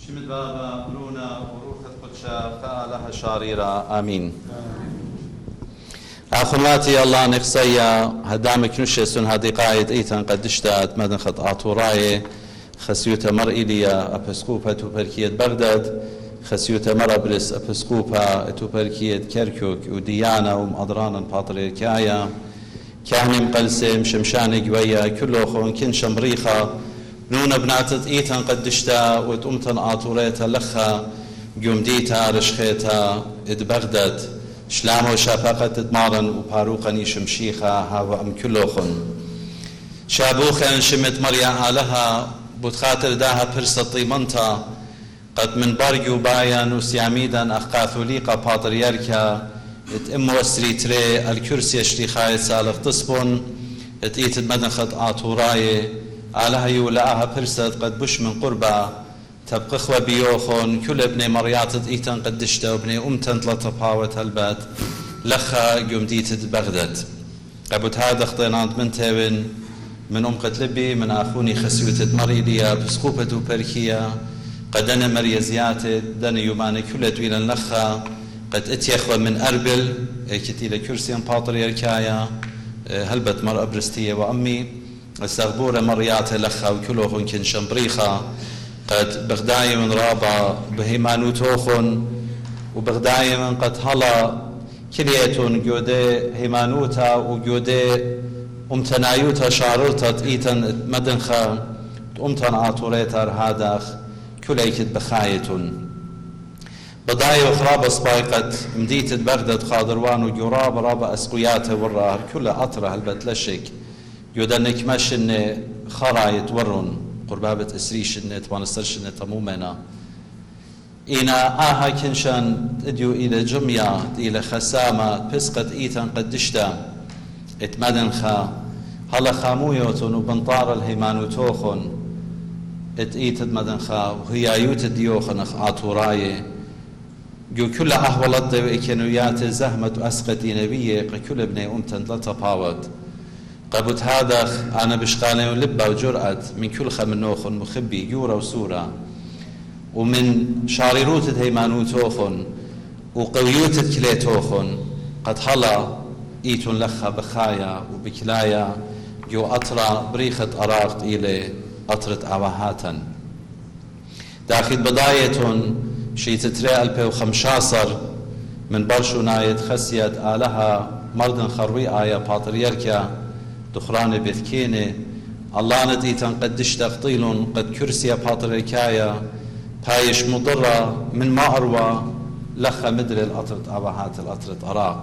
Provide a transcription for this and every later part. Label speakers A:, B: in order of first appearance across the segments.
A: شمد بابا برونا وروخة قدشا فآلها شاريرا آمين. أخواتي الله نقصيا هدامك نشيسون هذه قايد إيتان قدشتات مدن خط آتوراي خسيوتا مرئيليا أبسكوبا توبركية بغداد خسيوتا مرابرس أبسكوبا توبركية كركوك وديانا ومأدرانا باتريركايا كاهنم قلسم شمشاني قويا كله خون كن شمريخا نونا بناتت إيتان قدشتا وتأمتن آتوريتا لخا قمديتا رشخيتا إد بغداد شلامو شافاقة تدمارن وباروقني شمشيخا هاو أم كلوخن شابوخن شمت مريا آلها بتخاطر داها برسة طيمنتا قد من بارجو بايان وسياميدا أخاثوليقا باترياركا اتأمو استريتري الكرسي اشتيخاية سالف تصبن اتئيت المدن خد آتوراي آلها يولاها برسة قد بش من قربة تبقخوا بيوخون كل ابن مريات إيتان قدشتا وابن أمتن تلطبهاوة هالبات لخا قمديت بغداد قبت هذا اخطينات من تاون من قد لبي من أخوني خسيوت مريليا بسقوبة وبركيا قد أنا مريزيات دن يومان كل دويل لخا قد اتيخوا من أربل كتيل كرسيان باتريركايا هلبت مر أبرستية وأمي استغبور مريات لخا وكلوهن كن شمبريخا قد بغداي من رابع بهيمانو توخن وبغداي من قد هلا كليتون جودي هيمانوتا وجودي امتنايوتا شاررتا ايتن مدنخا امتن آتوريتر هاداخ كليكت بخايتون بداي وخراب سبايقت مديت بغداد خاضروان وجراب رابع اسقياته والرار كل اطره البتلشك يودنك مشن خرايت ورن قربابة اسريش النت وانسترش النت تمومنا إنا آها كنشان اديو إلى جميع إلى خسامة بسقت إيتان قدشتا اتمدنخا هلا خامويوتون وبنطار الهيمانو توخن اتئيتد مدنخا وهي ايوت ديوخن اخ آتوراي جو كل أهولت وإكنويات زهمة أسقتي نبيه كل ابن أمتن لطباوت قبت هذا أنا بشقالي ولبة وجرأة من كل خمنوخ مخبي يورا وسورة ومن شاريروت هيمانوتوخن وقويوت كليتوخن قد حلا إيتون لخا بخايا وبكلايا جو أطرا بريخة أراقت إلي أطرت أواهاتا داخل بداية شي تتري 2015 من برشو نايت خسيت آلها مردن خروي آية باتريركا دخران بذكيني الله ندي تنقدش تقطيل قد كرسي باتريكايا بايش مضرة من ما أروى لخا مدري الأطرت أباهات الأطرت أراق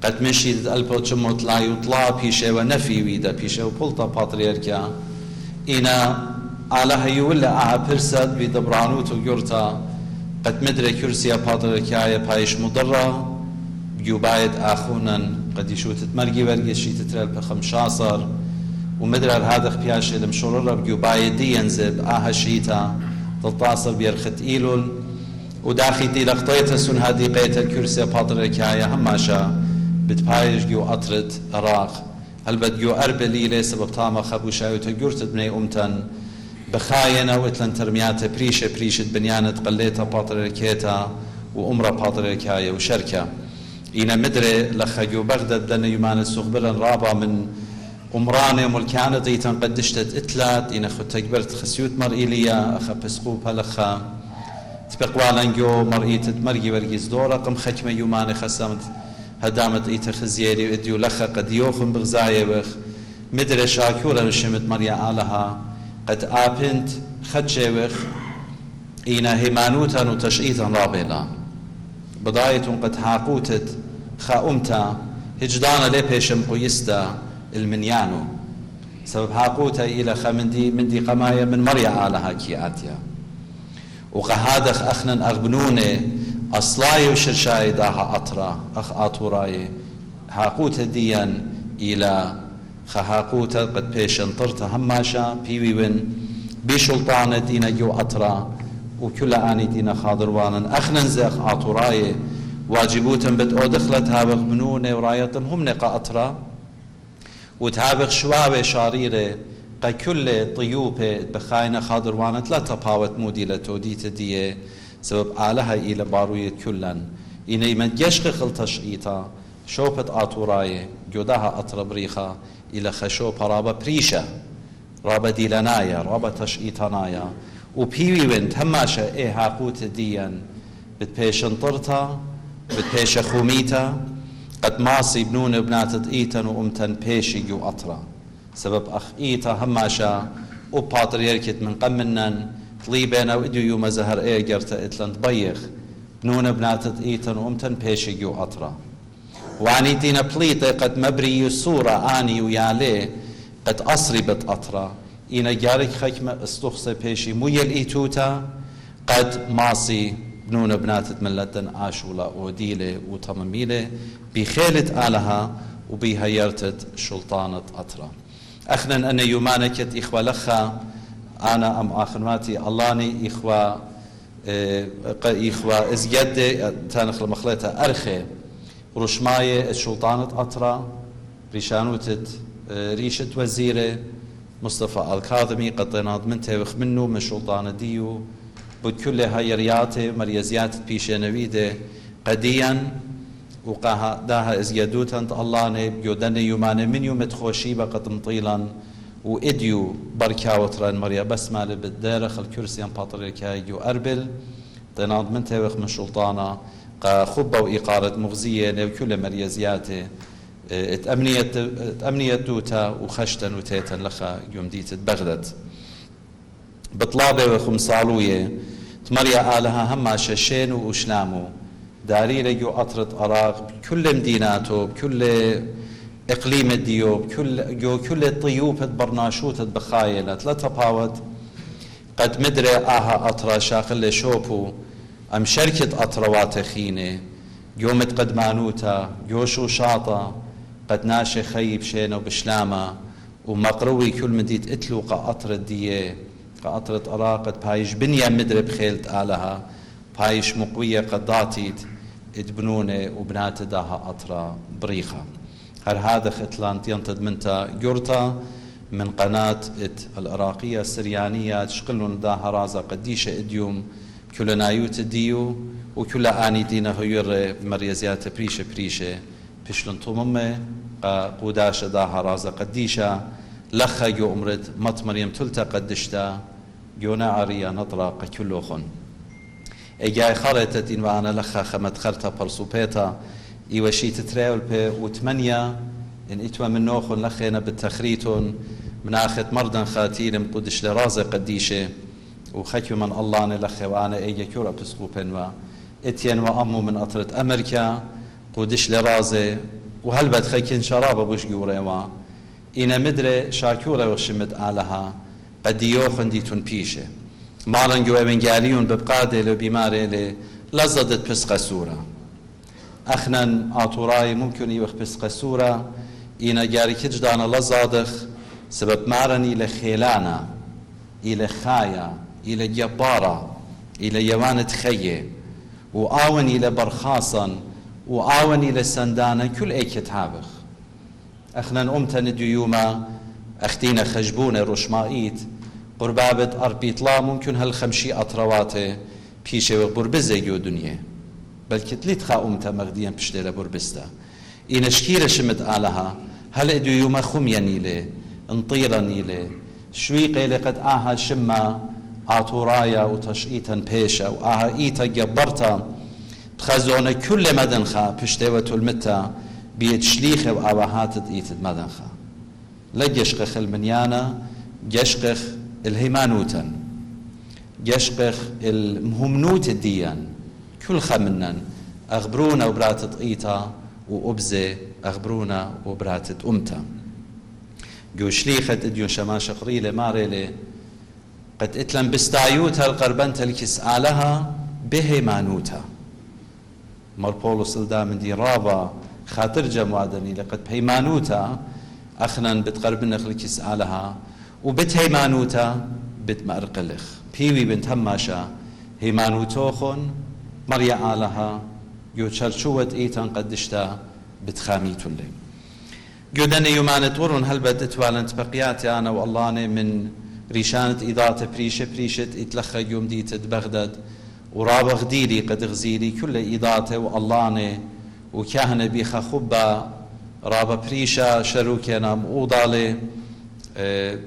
A: قد مشيت ألبو تشموت لا يطلع بيشي ونفي ويدا بيشي وبلطة باتريكا إنا آلها يولى أها برسد بدبرانوت وجرتا قد مدري كرسي باتريكايا بايش مضرة يبايد آخونا قد يشوت تمرقي ورقي شي تترال بخمشاصر ومدرال هذا خبياش المشرر بيبايد دي ينزب آها شيتا تلطاصر بيرخت إيلول وداخي دي لقطيتا سن هادي قيتا الكرسي باتريكايا هماشا بتبايش جو أطرد أراق هل بد جو أربلي لي سبب طامة خبوشايو تجورت بني أمتن بخاينة وإتلن ترمياتا بريشة بنيانة قليتا باتريكيتا وأمرا باتريكايا وشركة إنا مدري لخجو بغداد دنا يمان السخبرا رابع من أمراني ملكانة ديتان قدشتت إتلات إنا خد تكبرت خسيوت مرئيليا أخا بسقوبها لخا تبقوالا جو مرئيتت مرقي ورقيز دورا قم خكمة يمان خسامت هدامت إيتا خزيري وإديو لخا قد يوخن بغزايا بخ مدري شاكورا نشمت مريا آلها قد آبنت خدشي بخ إنا هيمانوتا وتشئيتا رابيلا بداية قد حاقوتت خاؤمتا هجدانا لبيشم قيستا المنيانو سبب حاقوتا إلى خمندي قمايا من مريا آلها كياتيا وقهادخ أخنا أغبنوني أصلاي وشرشاي داها أطرا أخ آطوراي حاقوتا ديا إلى خهاقوتا قد بيشن طرتا هماشا بيوين بشلطانة دينا جو أطرا وكل آني دينا خاضروانا أخنا زيخ آطوراي واجبوتا بدأو دخلت هابغ بنوني وراية هم نقا أطرا وتهابغ شوابي شاريري كل طيوبة بخاينة خاضر وانت لا تباوت مودي لتوديت دي سبب آلها إلى باروية كلا إني من جشق خلتشقيتا شوبت آتوراي جودها أطربريخا إلى خشو برابا بريشة رابا ديلانايا رابا تشقيتانايا وبيوي وينت هماشا إيه هاقوت ديا بتبيش انطرتا بتبيش خوميتا قد ماصي بنون بنات إيتن وأمتن بيشي جو أطرا سبب أخ إيتا هماشا وباتريركت من قمنن طليبنا وإديو يوم زهر إيه جرتا إتلن تبيخ بنون بنات إيتن وأمتن بيشي جو أطرا وعني دينا بليطة قد مبري صورة آني ويالي قد أصري بتأطرا إنا جارك خكمة استخصي بيشي مويا الإيتوتا قد ماصي بنون بنات ملتن آشولا وديلة وتمميلة بخيلة آلها وبهيرتت شلطانة أطرا أخنا أن يمانكت إخوة لخا أنا أم آخرماتي اللاني إخوة إزجد تانخل مخلطة أرخي رشماية الشلطانة أطرا ريشانوتت ريشة وزيرة مصطفى الكاظمي قطينات من توخ منه من شلطانة ديو بود كل هايرياته مريزيات بيشة نويدة قديا وقاها داها ازيادوتن اللاني بيودن يومان من يوم تخوشي بقت مطيلا وإديو بركا وطران مريا بسمالة بالدارخ الكرسيان باتريكا يو أربل طينات من توخ من شلطانة قا خبة وإقارة مغزية لكل مريزياته اتأمنية دوتا وخشتا وتيتا لخا يوم ديت بغداد بطلابة وخمصالوية تمريا آلها هما ششين وشلامو داري لجو أطرت أراق بكل مديناته بكل إقليم الديو بكل طيوبة برناشوتة بخايلة لا تباوت قد مدري آها أطرا شاقل شوبو أم شركة أطروات خينة يومت قد مانوتا يوشو شاطا قد ناشي خيب شينو بشلامة ومقروي كل مديت اتلو قاطرة ديه قاطرة أراقت بايش بنيا مدري بخيلت آلها بايش مقوية قد داتيت ادبنونة وبنات داها أطرة بريخة هل هذا ختلان ينتد منتا يورتا من قناة العراقية السريانية تشقلون داها رازا قديشة اديوم كل نايوت ديو وكل آني دينا هير مريزيات بريشة بشلون طممة قوداشة داها رازا قديشة لخا جو أمرد مط مريم تلتا قدشتا جونا عريا نطرق كلوخن اجاي خرطت إن وانا لخا خمت خرطة برسوبيتا إيوشي تتراول بي وثمانية إن إتوا من نوخن لخينا بالتخريتون من آخت مردن خاتين مقدش لرازة قديشة وخكيو من الله نلخي وانا ايجا كورا بسقوبين وا اتين وامو من أطرة أمريكا قدش لرازة وهل بد خيكين شرابة بوش جوري وا إنا مدري شاكورة وشمت آلها قد يوخن ديتون بيشة مالن جو إبنجاليون ببقادة لو بيماري لزدت بسقة سورة أخنا آطوراي ممكن يوخ بسقة سورة إنا جاري كجدانا لزادخ سبب مارن إلى خيلانا إلى خايا إلى جبارة إلى يوانة خيه وآون إلى برخاصا وآون إلى سندانا كل أي كتابخ أخنا أمتن ديوما أختينا خجبونة رشمائيت قربابة أربيطلا ممكن هالخمشي أطرواته بيشة وبربزة جو دنيا بل كتلت خا أمتا مغديا بشتيلا بربستا إن شكيرة شمت آلها هل ديوما خميا نيلي انطيرا نيلي شويقي لقد آها شما آطورايا وتشئيتا بيشا وآها إيتا جبرتا بخزونة كل مدنخا بشتيوة المتا بيت شليخة وآواهات إيتد مدنخا لجشقخ المنيانا جشقخ الهيمانوتا جشقخ المهمنوت الديان كل خمنن أخبرونا وبراتت إيتا وأبزة أخبرونا وبراتت أمتا جو شليخة اديون شما شقريلة ماريلة قد اتلم بستايوتها القربنت الكس آلها بهيمانوتا مربولوس الدامن دي رابا خاطر جموادني لقد بهيمانوتا أخنا بتقربنا خلكس آلها وبتهيمانوتا بتمأرقلخ بيوي بنت هماشا هيمانوتوخن مريا آلها يو تشرشوت إيتان قدشتا بتخاميتون لي جودن يمانت ورن هل بدت والنت بقياتي أنا والله من ريشانة إضاءة بريشة اتلخى يوم ديت بغداد ورابغ ديري قد غزيري كل إضاءة والله وكهنة بيخا خبا رابا بريشة شروكنا مؤوضالي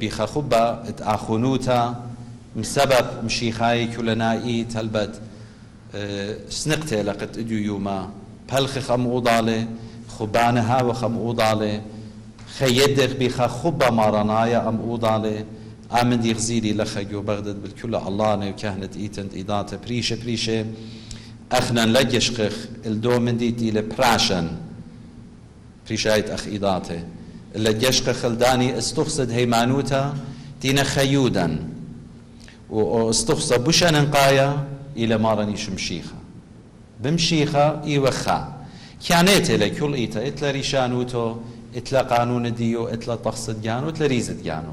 A: بيخا خبا اتآخونوتا مسبب مشيخاي كلنائي تلبت سنقتي لقد اديو يوما بلخ خموضالي خبانها وخموضالي خيدخ بيخا خبا مارنايا أموضالي آمن دي غزيري لخيو بغداد بالكل اللاني وكهنة إيتنت إيداتا بريشة أخنا لجشخخ الدو من ديتي لبراشن بريشايت أخ إيداتي لجشخخ الداني استخصد هيمانوتا تينا خيودا واستخصد بشان انقايا إلى مارني شمشيخة بمشيخة إيوخا كانت لكل إيتا إتلا ريشانوتو إتلا قانون ديو إتلا تقصد جانو إتلا ريزد جانو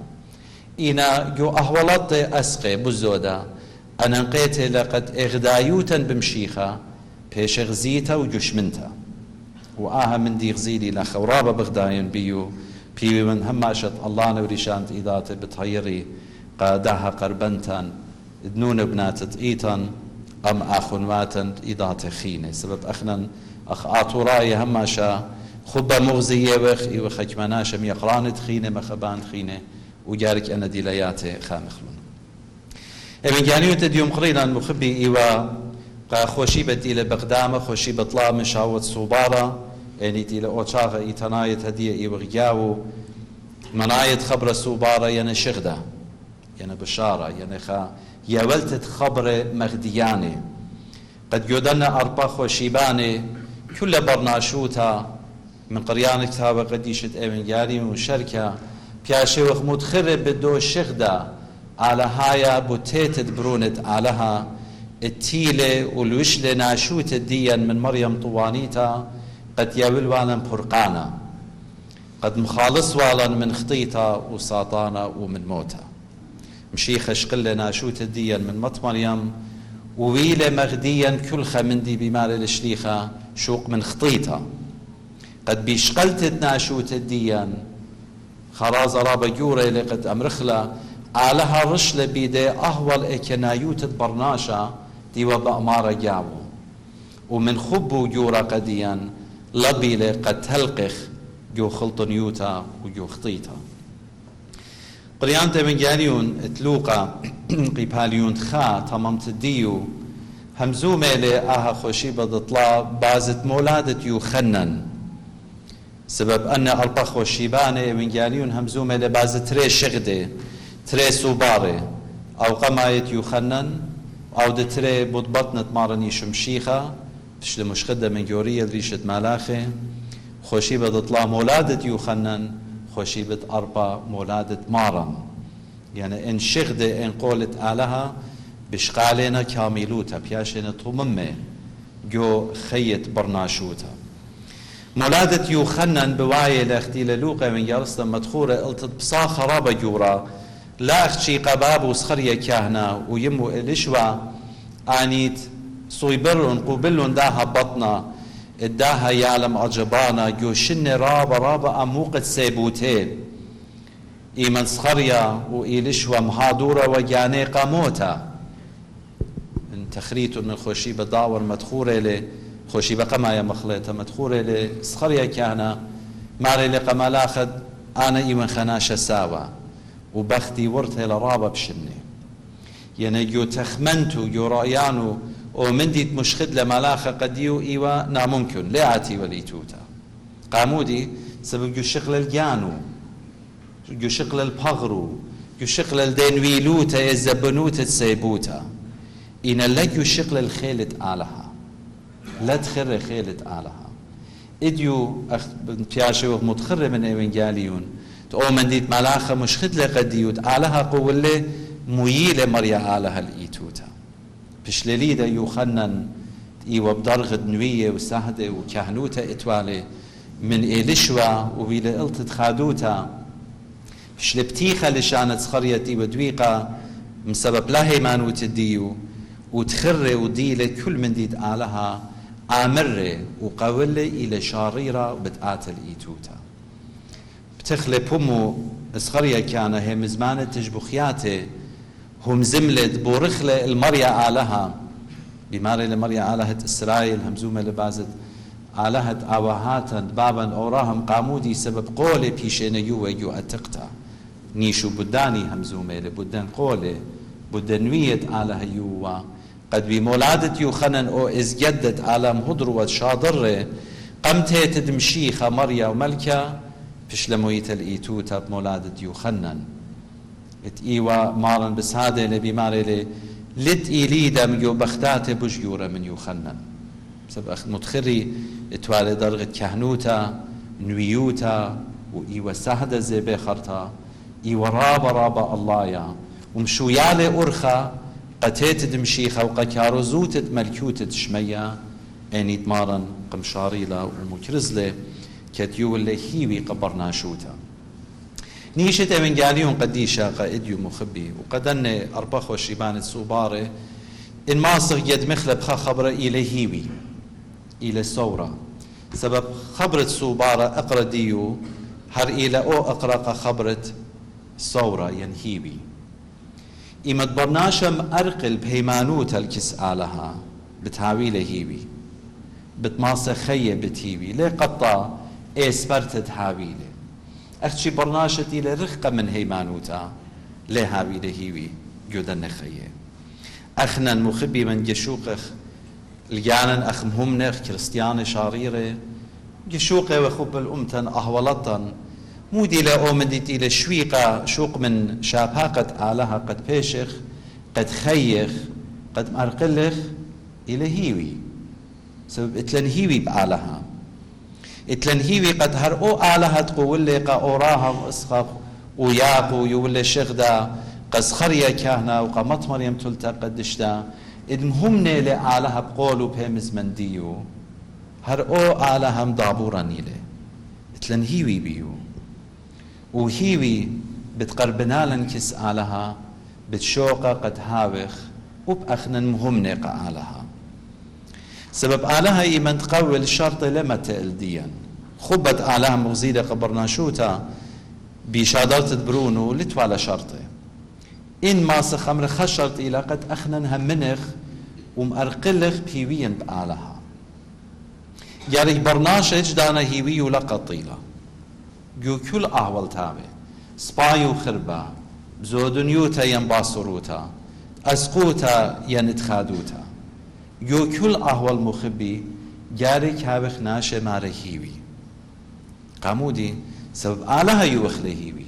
A: إنا جو أهولت أسقي بزودا أنا نقيت لقد إغدايوتا بمشيخة بيش غزيتا وجشمنتا وآها من دي غزيلي لخورابة بغداين بيو من هماشت الله نوريشانت إذات بتهيري قاداها قربنتا دنون بناتت إيتان أم آخنواتن إذات خينة سبب أخنا أخ آطوراي هماشا خبا مغزية وخي وخجمناشا ميقرانت خينة مخبان خينة وجارك أنا ديلياتي خامخلون ابن جانيو تديوم قرينا مخبي إيوا خوشيبة إلى بغدامة خوشيبة طلا مشاوة صوبارة يعني إلى أوشاغة إيتناية هدية إيوا غياو مناية خبر صوبارة يعني شغدة يعني بشارة يعني يولتت خبر مغدياني قد يودنا أربا خوشيباني كل برناشوتا من قريان كتابة قديشة ابن جاري وشركة بياشي وخمود خرب بدو شغدة على هايا بوتيتت برونت علىها التيلة والوشلة ناشوت الديا من مريم طوانيتا قد ياول والا فرقانا قد مخالص والا من خطيتا وساطانا ومن موتا مشيخة شقلة ناشوت الديا من مط مريم وويلة مغديا كل خمندي بمال الشليخة شوق من خطيتا قد بيشقلت ناشوت الديا خراز رابا جوري لقد أمرخلا علىها رشلة بيدي أهول إكنايوت برناشا ديوا بأمارة جاو ومن خبو جورا قديا لبيلة قد تلقخ جو خلطن يوتا وجو خطيتا قريانتا من جاريون اتلوقا قيباليون خا تمامت ديو همزو ميلي آها خوشيبة دطلا بازت مولادت يوخنن سبب أن أربا خوشيباني من جاريون همزو ميلي بازت تري شغدي تري صوباري أو قمايت يوخنن أو دتري بطبطنة مارني شمشيخة تشل مشخدة من جورية ريشة ملاخي خوشيبة دطلا مولادة يوخنن خوشيبة أربا مولادة مارن يعني إن شغدة إن قولت آلها بشقالينا كاملوتا بياشينا طممة جو خيت برناشوتا مولادة يوخنن بواية لاختيل لوقا من يارستا مدخورة قلت بصا خرابة جورا لا أختشي قباب وسخرية كاهنا ويمو إلشوا آنيت صويبرون قوبلون داها بطنا اداها يعلم عجبانا جوشن رابا أموقت سيبوتين إيمن سخرية وإلشوا مهادورة وجاني قاموتا من تخريط من الخوشيبة داور مدخورة لي خوشيبة قمايا مخلطة مدخورة لي سخرية كاهنا ماري لقمال أخذ أنا إيمن خناشة ساوا وبختي ورثة لرابة بشني يعني جو تخمنتو جو رأيانو ومن ديت مشخد لملاخة قديو إيوا ناممكن لعاتي وليتوتا قامودي سبب جو شغل الجانو جو شغل البغرو جو شغل الدينويلوتا الزبنوتا السيبوتا إن لجو شغل الخيلة آلها لا تخر خيلة آلها إديو بياشو متخر من إيوانجاليون او من ديت ملاخة مش خدلة قديوت آلها قولة ميلة مريا آلها الإيتوتا بشلليدة يوخنن إيوة بدرغد نوية وسهدة وكهنوتا إتوالي من إيلشوا وبيلا قلت خادوتا بشلبتيخة لشانت سخرية إيوة دويقة مسبب لا هيمانو تديو وتخر وديلة كل من ديت آلها آمرة وقولة إلى شاريرة وبتآت الإيتوتا بتخلي بومو اسخريا كان هي مزمانة تجبخياته هم زملت بورخلة المريا آلها بماري المريا آلهة إسرائيل همزومة لبازت آلهة آواهاتا بابا أوراهم قامودي سبب قولي بيشين يو أتقتا نيشو بداني همزومة لبدن قولي بدنوية آلهة يوا قد بمولادة يوخنن أو إزجدت آلام هدروة شاضرة قمتي تدمشيخة مريا وملكة فشلمويت الإيتوتا بمولادة يوخنن إيوا مارن بس هذا اللي بماري لي لت إيليدا من يو بختات بجيورة من يوخنن بسبب أخذ متخري اتوالي درغة كهنوتا نويوتا وإيوا سهدة زي بخرتا إيوا رابا الله يا ومشويالي أرخا قتيت دمشيخة وقكاروزوتت ملكوتت شمية أني تمارن قمشاريلا ومكرزلة كتيو اللي هيوي قبرنا شوتا نيشة من قاليون قديشة قائديو مخبي وقدن أربخ وشيبان الصوبارة إن ماصغ يد مخلب خبر إلى هيوي إلى صورة سبب خبرة صوبارة أقرأ ديو هر إلى أو أقرأ خبرة صورة ينهيوي إما تبرناشم أرقل بهيمانوت الكس آلها بتهاويل هيوي بتماصة خية بتهيوي ليه قطع إسبرت تهاويله أختشي برناشتي لرقة من هيمانوتا ليه هاويله هيوي جودن خيه أخنا مخبي من جشوقخ الجانن أخمهم نخ كريستيان شاريرة جشوقه وخب الأمتن أهولطن مودي لأومدت إلى شويقة شوق من شابهاقة آلها قد بيشخ قد خيخ قد مرقلخ إلى هيوي سبب اتلن هيوي بآلها اتلن هيوي قد هرقو آلها تقول قا أوراها وإسخاق وياقو يولي شغدا قزخريا كهنا وقامت مريم تلتا قدشتا إذن هم نيلي آلها بقولوا بهمز من ديو هرقو آلها مدابورا نيلي اتلن هيوي بيو وهيوي بتقربنا لنكس آلها بتشوقة قد هاوخ وبأخنا مهم نيقا آلها سبب آلها إيمان تقوي الشرط لما تألديا خبت آلها مغزيدة قبرنا شوتا بشادرت برونو لتوالا شرطي إن ما سخمر خشرت إلى قد أخنا همنخ ومأرقلخ بيويا بآلها يعني برناشج دانا هيوي لقطيلة جو كل أهول تابع سبايو خربا زودنيوتا ينباصروتا أسقوتا ينتخادوتا جو كل أهول مخبي جاري كابخ ناشي ماري هيوي قامودي سبب آلها يوخلي هيوي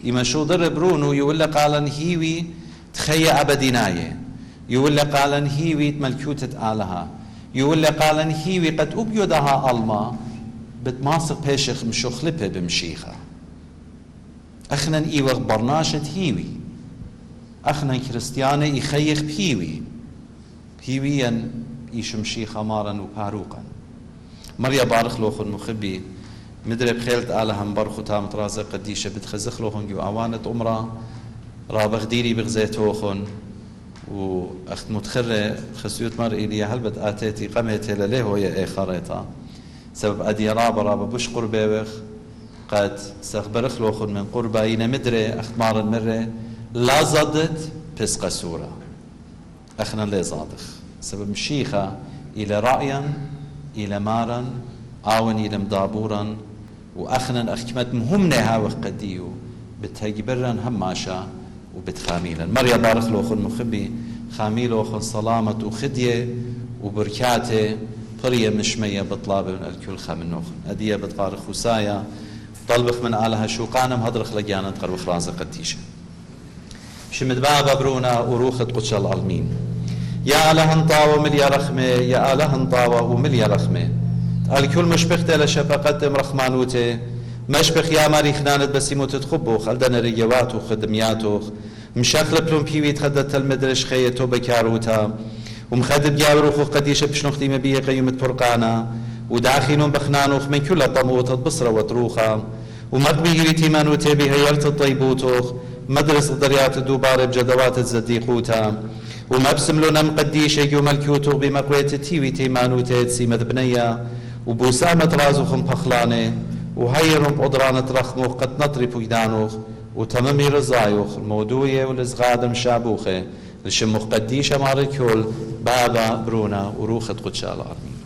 A: إما شو ضرب برونو يولي قالن هيوي تخيى أبديناية يولي قالن هيوي ملكوتة آلها يولي قالن هيوي قد أبيضها ألما بتماسق بيشخ مشوخلبه بمشيخة أخنا إيوغ برناشة هيوي أخنا كريستياني يخيخ بهيوي هيويا يشمشيخة مارا وباروقا مريا بارخ لوخن مخبي مدري بخيلت آلها مبرخو تام طرازة قديشة بتخزخ لوخن جو عوانة أمرا رابخ ديري بغزيتوخن وأخت متخرة خسيوت مر إلي هل بد آتيتي قمتي لليه ويا إيه خريطة سبب أدي رابا بوش قربيوخ قد سخبرخ لوخن من قربا ينا مدري أخت مار المرة لا زادت بس قسورة أخنا لي زادخ سبب مشيخة إلى رأيا إلى مارا آون إلى مدابورا وأخنا أخكمت مهمنا هاوخ قديو بتهجبرا هماشا وبتخاميلا مريا بارخ لوخن مخبي خاميلوخن صلامة وخدية وبركاته قرية مشمية بطلابة من الكل خامنوخن أدية بتقارخ وسايا طلبخ من آلها شوقانا مهدرخ لجانا تقربخ رازة قديشة شمد بابا برونا وروخة قدش العالمين يا آلها انطاوة مليا رخمة يا آلها انطاوة ومليا رخمة الكل مشبخت لشفقت رخمانوته مشبخ يا ماري خنانت بسيمو تتخبوخ خلدنا ريوات وخدمياتوخ مشاخل بلون بيوي تخدت المدرش خيتو بكاروتا ومخدب جاوروخو قديشة بشنوختي مبيه قيومة فرقانا وداخلون بخنانوخ من كل طموت بصرة وطروخا ومقبي يريتي مانوتي بها يرت الطيبوتوخ مدرسة دريات الدوبار بجدوات الزديقوتا ومبسم لنا مقديشة يوم الكيوتوخ بمقوية تيوي تيمانوتي تسيمة بنية وبوسامة رازوخ مبخلاني وهيرم قدرانة رخموخ قد نطري بويدانوخ وتمامي رزايوخ المودوية والزغادم شابوخة لشموخ قديشة ماركيول بابا برونا وروخة قدشال العالمين.